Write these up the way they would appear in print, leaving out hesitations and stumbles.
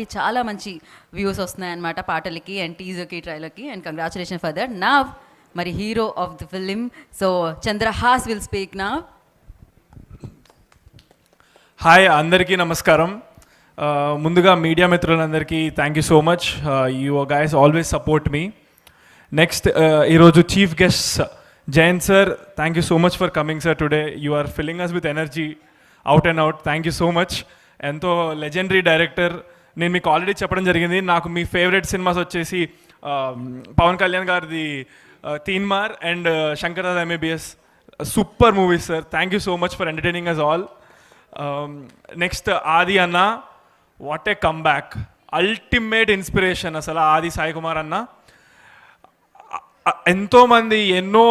చాలా మంచి వ్యూస్ వస్తున్నాయన్నమాట పాటలకి అండ్ టీజర్కి ట్రైలర్కి అండ్ కంగ్రాచులేషన్ ఫర్ దట్. నా మరి hero of the film so Chandrahas will speak నా. హాయ్, అందరికీ నమస్కారం. ముందుగా మీడియా మిత్రులందరికీ thank you so much. You guys always support me. Next ఈరోజు chief guest Jayant sir, thank you so much for coming sir today. You are filling us with energy out and out. Thank you so much. ఎంతో legendary director. నేను మీకు already చెప్పడం జరిగింది, నాకు మీ favourite cinemas వచ్చేసి పవన్ కళ్యాణ్ గారిది Teenmaar and Shankar Dada MBBS. Super movies sir. Thank you so much for entertaining us all. Next Aadi అన్న, what a comeback, ultimate inspiration అసలు ఆది సాయి కుమార్ అన్న. ఎంతోమంది ఎన్నో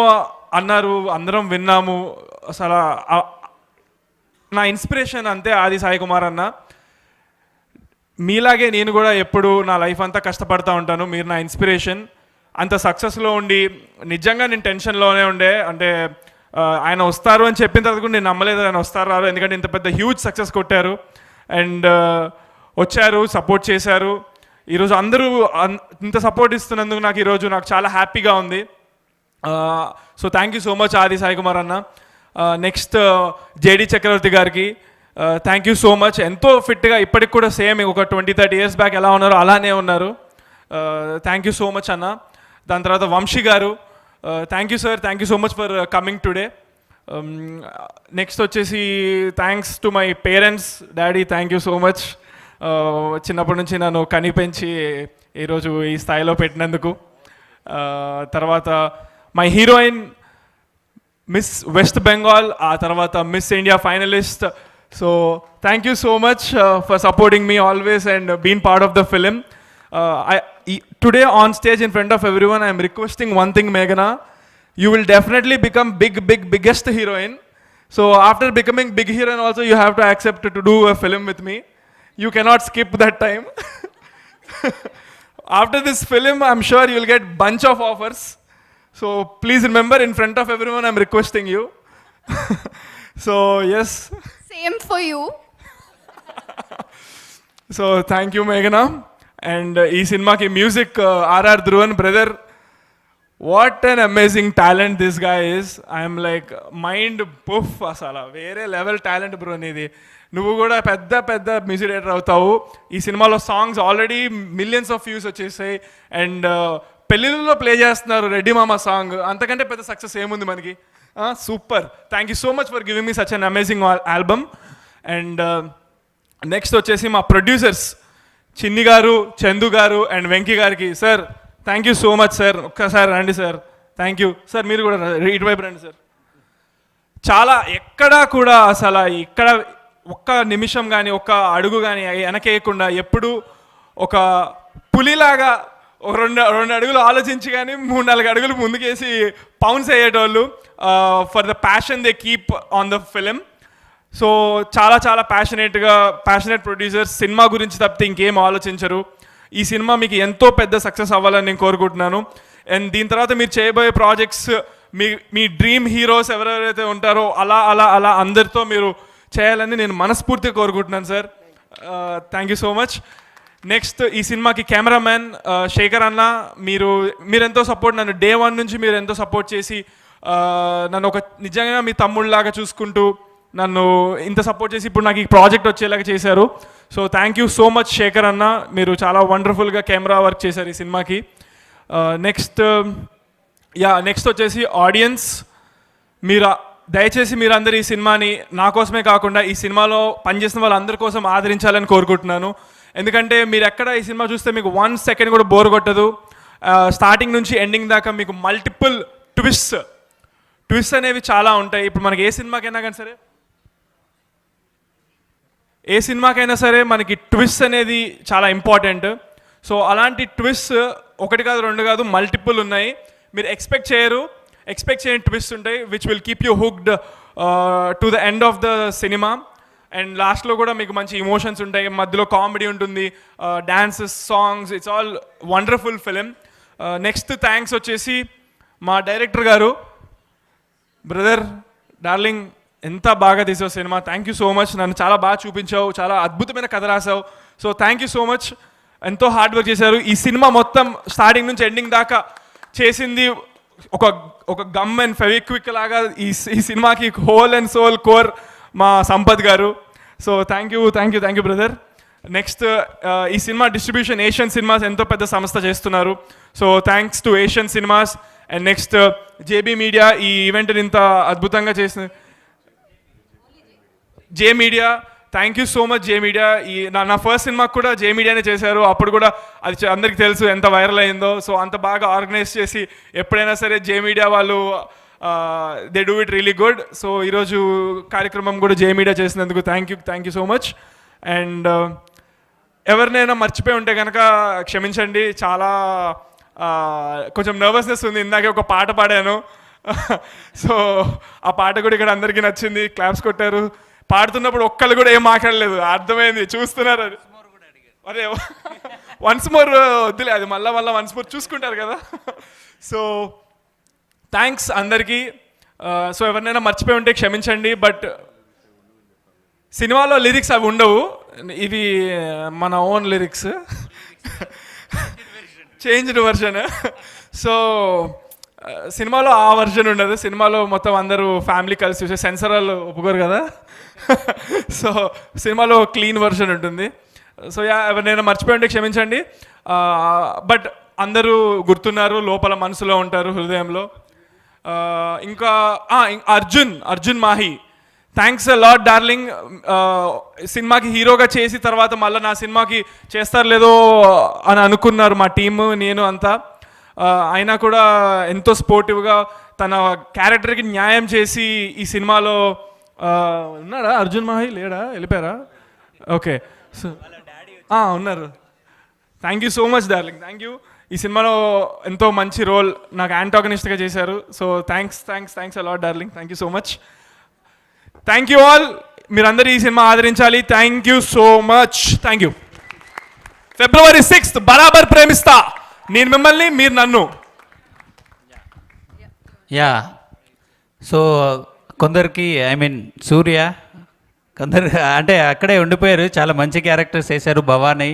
అన్నారు, అందరం విన్నాము. అసలు నా ఇన్స్పిరేషన్ అంతే ఆది సాయి కుమార్ అన్న. మీలాగే నేను కూడా ఎప్పుడు నా లైఫ్ అంతా కష్టపడతా ఉంటాను. మీరు నా ఇన్స్పిరేషన్. అంత సక్సెస్లో ఉండి నిజంగా నేను టెన్షన్లోనే ఉండే. అంటే ఆయన వస్తారు అని చెప్పిన తర్వాత కూడా నేను నమ్మలేదు ఆయన వస్తారు రారు, ఎందుకంటే ఇంత పెద్ద హ్యూజ్ సక్సెస్ కొట్టారు. అండ్ వచ్చారు, సపోర్ట్ చేశారు. ఈరోజు అందరూ ఇంత సపోర్ట్ ఇస్తున్నందుకు నాకు చాలా హ్యాపీగా ఉంది. So thank you so much ఆది సాయి కుమార్ అన్న. నెక్స్ట్ జేడి చక్రవర్తి గారికి థ్యాంక్ యూ సో మచ్. ఎంతో ఫిట్గా ఇప్పటికి కూడా సేమ్ ఒక 20-30 years బ్యాక్ ఎలా ఉన్నారో అలానే ఉన్నారు. థ్యాంక్ యూ సో మచ్ అన్న. దాని తర్వాత Vamshi garu, thank you sir, thank you so much for coming today. Next వచ్చేసి thanks to my parents. Daddy, thank you so much. చిన్నప్పటి నుంచి నన్ను కనిపెంచి ఈరోజు ఈ స్థాయిలో పెట్టినందుకు. తర్వాత my heroine miss West Bengal, ఆ తర్వాత miss India finalist. So thank you so much for supporting me always and being part of the film. Today on stage in front of everyone, I am requesting one thing, Meghna. You will definitely become biggest heroine. So after becoming big heroine also, you have to accept to do a film with me. You cannot skip that time. After this film, I'm sure you will get bunch of offers. So please remember, in front of everyone, I'm requesting you. So yes. Same for you. So thank you Meghna. And ee cinema ki music RR Dhruvan brother, what an amazing talent this guy is. I am like mind puff asala vere level talent bro nidi. నువ్వు కూడా పెద్ద music director అవుతావు. ఈ సినిమాలో songs already millions of views వచ్చేసాయి. And పెళ్ళిళ్ళలో play చేస్తున్నారు రెడ్డి మామ సాంగ్. అంతకంటే పెద్ద సక్సెస్ ఏముంది మనకి? Super. Thank you so much for giving me such an amazing album. And next వచ్చేసి మా ప్రొడ్యూసర్స్ చిన్ని గారు, చందు గారు అండ్ వెంకీ గారికి, sir thank you so much sir. ఒక్కసారి రండి సార్. Thank you sir. మీరు కూడా ఇటువైపు రండి సార్. చాలా ఎక్కడా కూడా అసలు ఇక్కడ ఒక్క నిమిషం కానీ ఒక్క అడుగు కానీ వెనకేయకుండా ఎప్పుడు ఒక పులిలాగా ఒక రెండు అడుగులు ఆలోచించి కానీ 3-4 అడుగులు ముందుకేసి పౌన్స్ అయ్యేటోళ్ళు. For the passion they keep on the film. So చాలా ప్యాషనేట్ ప్రొడ్యూసర్స్. సినిమా గురించి తప్పితే ఇంకేం ఆలోచించరు. ఈ సినిమా మీకు ఎంతో పెద్ద సక్సెస్ అవ్వాలని నేను కోరుకుంటున్నాను. అండ్ దీని తర్వాత మీరు చేయబోయే ప్రాజెక్ట్స్ మీ డ్రీమ్ హీరోస్ ఎవరెవరైతే ఉంటారో అలా అందరితో మీరు చేయాలని నేను మనస్ఫూర్తిగా కోరుకుంటున్నాను sir. Thank you so much. Next ఈ సినిమాకి కెమెరామ్యాన్ శేఖర్ అన్న, మీరు ఎంతో సపోర్ట్, నన్ను డే 1 నుంచి మీరు ఎంతో సపోర్ట్ చేసి నన్ను ఒక నిజంగా మీ తమ్ముళ్ళలాగా చూసుకుంటూ నన్ను ఇంత సపోర్ట్ చేసి ఇప్పుడు నాకు ఈ ప్రాజెక్ట్ వచ్చేలాగా చేశారు. So thank you so much Shekhar అన్న. మీరు చాలా వండర్ఫుల్గా కెమెరా వర్క్ చేశారు ఈ సినిమాకి. నెక్స్ట్ వచ్చేసి ఆడియన్స్. దయచేసి మీరందరూ ఈ సినిమాని నా కోసమే కాకుండా ఈ సినిమాలో పనిచేసిన వాళ్ళందరి కోసం ఆదరించాలని కోరుకుంటున్నాను. ఎందుకంటే మీరు ఎక్కడ ఈ సినిమా చూస్తే మీకు 1 second కూడా బోర్ కొట్టదు. స్టార్టింగ్ నుంచి ఎండింగ్ దాకా మీకు మల్టిపుల్ ట్విస్ట్ అనేవి చాలా ఉంటాయి. ఇప్పుడు మనకి ఏ సినిమాకైనా సరే మనకి ట్విస్ట్ అనేది చాలా ఇంపార్టెంట్. సో అలాంటి ట్విస్ట్ 1 కాదు 2 కాదు మల్టిపుల్ ఉన్నాయి. మీరు ఎక్స్పెక్ట్ చేయని ట్విస్ట్ ఉంటాయి which will keep you hooked to the end of the cinema. And లాస్ట్లో కూడా మీకు మంచి ఇమోషన్స్ ఉంటాయి, మధ్యలో కామెడీ ఉంటుంది, dances, songs. It's all wonderful film. Next thanks వచ్చేసి మా డైరెక్టర్ గారు. బ్రదర్, డార్లింగ్, ఎంత బాగా తీసావు cinema. Thank you so much. నన్ను చాలా బాగా చూపించావు, చాలా అద్భుతమైన కథ రాసావు. So thank you so much. ఎంతో హార్డ్ వర్క్ చేశారు. ఈ సినిమా మొత్తం స్టార్టింగ్ నుంచి ఎండింగ్ దాకా చేసింది ఒక ఒక గమ్ అండ్ ఫెవిక్విక్ లాగా ఈ సినిమాకి హోల్ అండ్ సోల్ కోర్ మా సంపత్ గారు. So thank you brother. Next ఈ సినిమా డిస్ట్రిబ్యూషన్ ఏషియన్ సినిమాస్ ఎంతో పెద్ద సంస్థ చేస్తున్నారు. So thanks to Asian cinemas. And next JB media ఈ ఈవెంట్ని ఇంత అద్భుతంగా చేసిన జే media, thank you so much J media. ఈ నా ఫస్ట్ సినిమాకి కూడా జే మీడియానే చేశారు. అప్పుడు కూడా అది అందరికీ తెలుసు ఎంత వైరల్ అయిందో. సో అంత బాగా ఆర్గనైజ్ చేసి ఎప్పుడైనా సరే జే మీడియా వాళ్ళు they do it really good. So ఈరోజు కార్యక్రమం కూడా జే మీడియా చేసినందుకు thank you so much. And ఎవరినైనా మర్చిపోయి ఉంటే కనుక క్షమించండి. చాలా కొంచెం నర్వస్నెస్ ఉంది. ఇందాకే ఒక పాట పాడాను. సో ఆ పాట కూడా ఇక్కడ అందరికీ నచ్చింది, క్లాప్స్ కొట్టారు. పాడుతున్నప్పుడు ఒక్కళ్ళు కూడా ఏం మాట్లాడలేదు, అర్థమైంది, చూస్తున్నారు. అది అదే వన్స్ మోర్ వద్దులే, అది మళ్ళీ వన్స్ మోర్ చూసుకుంటారు కదా. సో థ్యాంక్స్ అందరికీ. సో ఎవరినైనా మర్చిపోయి ఉంటే క్షమించండి. బట్ సినిమాలో లిరిక్స్ అవి ఉండవు, ఇవి మన own lyrics, changed version. So సినిమాలో ఆ వర్షన్ ఉండదు. సినిమాలో మొత్తం అందరూ ఫ్యామిలీ కలిసి చూసే, సెన్సర్ వాళ్ళు ఒప్పుకోరు కదా. సో సినిమాలో క్లీన్ వర్షన్ ఉంటుంది. సో ఎవరినైనా మర్చిపోయి ఉంటే క్షమించండి. బట్ అందరూ గుర్తున్నారు, లోపల మనసులో ఉంటారు, హృదయంలో. ఇంకా Arjun Mahe, thanks lot darling. సినిమాకి హీరోగా చేసి తర్వాత మళ్ళీ నా సినిమాకి చేస్తారు లేదో అని అనుకున్నారు మా టీము, నేను అంతా. అయినా కూడా ఎంతో స్పోర్టివ్గా తన క్యారెక్టర్కి న్యాయం చేసి ఈ సినిమాలో ఉన్నాడా అర్జున్ మాహి? లేడా, వెళ్ళిపోయారా? ఓకే, సో ఉన్నారు. Thank you so much darling, thank you. ఈ సినిమాలో ఎంతో మంచి రోల్ నాకు యాంటాగనిస్ట్గా చేశారు. So thanks a lot darling, thank you so much. Thank you all. మీరందరూ ఈ సినిమా ఆదరించాలి. Thank you so much, thank you. February 6th బరాబర్ ప్రేమిస్తా, నేను మిమ్మల్ని, మీరు నన్ను. యా, సో కొందరికి సూర్య కొందరు అంటే అక్కడే ఉండిపోయారు, చాలా మంచి క్యారెక్టర్స్ వేశారు. భవానీ,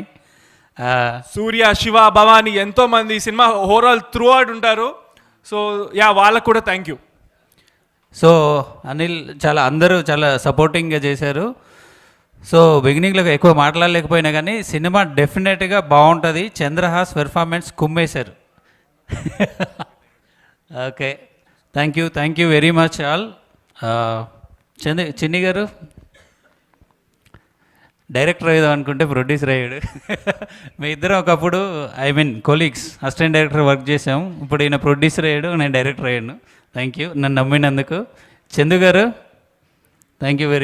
సూర్య, శివ, భవానీ ఎంతోమంది ఈ సినిమా ఓవరాల్ త్రూ అవుట్ ఉంటారు. సో వాళ్ళకు కూడా థ్యాంక్ యూ. సో అనిల్, అందరూ చాలా సపోర్టింగ్గా చేశారు. సో బిగినింగ్లో ఎక్కువ మాట్లాడలేకపోయినా కానీ సినిమా డెఫినెట్గా బాగుంటుంది. చంద్రహాస్ పెర్ఫార్మెన్స్ కుమ్మేశారు. Okay, thank you very much all. Chinni garu director అయ్యేదాం అనుకుంటే ప్రొడ్యూసర్ అయ్యాడు. మీ ఇద్దరం ఒకప్పుడు కొలీగ్స్, అసిస్టెంట్ డైరెక్టర్ వర్క్ చేసాం. ఇప్పుడు ఈయన ప్రొడ్యూసర్ అయ్యాడు, నేను డైరెక్టర్ అయ్యాను. థ్యాంక్ యూ నన్ను నమ్మినందుకు. చందు గారు, థ్యాంక్ యూ వెరీ